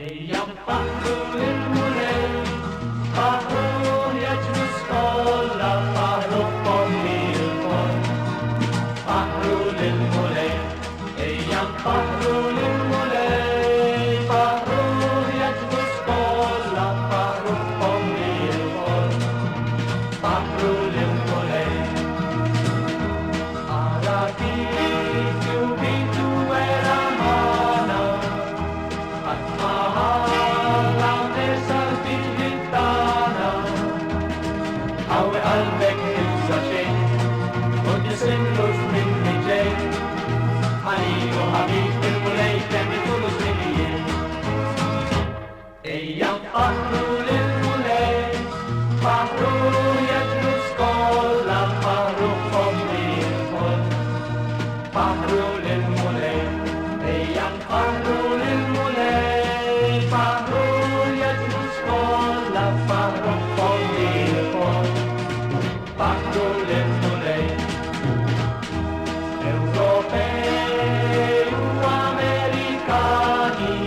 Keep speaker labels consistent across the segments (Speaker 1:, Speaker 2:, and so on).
Speaker 1: Eia-mi pahrul în mulei, pahrul e-aci nu scola, pahrul pomil pon. Pahrul în mulei, eia-mi pahrul în mulei, pahrul e-aci nu scola, pahrul pomil pon. Pahrul în mulei, aradit iubitu era mana, Aue albec hilsace, und je sinlos minnice, Anigo habit il mulei, temi tulus minnie. Eiam pahrul il mulei, pahrul iadrus cola, pahrul pomil pon. Pahrul il mulei, eiam pahrul il mulei, pahrul iadrus cola, pahrul pomil pon. Pahrul in mulei, europei u americani,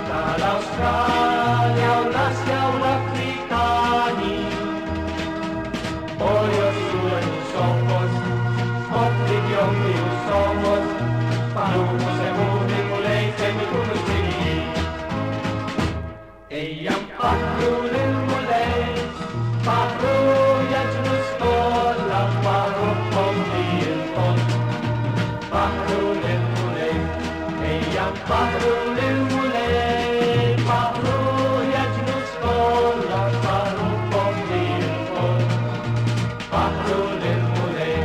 Speaker 1: dall'Australia all'Asia u africani, Orios suen somos, oblivioni somos, parumus e muni mulei temiculus mini. Eiam pahrul in mulei, pahrul iadrus cola, pahrul pomil pon. Pahrul in mulei, eiam pahrul in mulei, pahrul iadrus cola, pahrul pomil pon. Pahrul in mulei,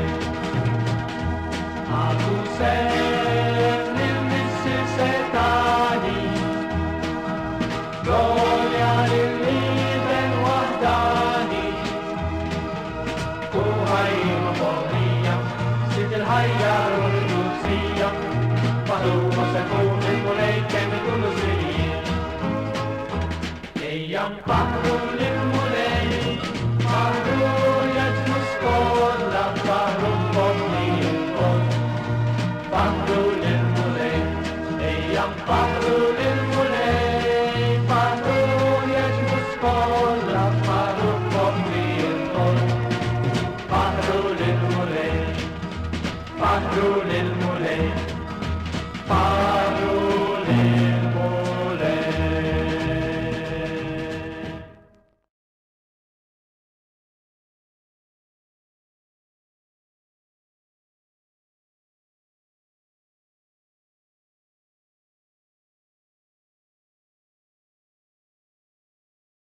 Speaker 1: adusem nil setani, gloria lil liben wahdani. Kuhaim Aboriyam, Sidil Hayyar Ul-Nusiyam, Pahruma Sekun il-Mulei Kemikulus Riniyim. Eyyam Pahrul il-Mulei, Pahrul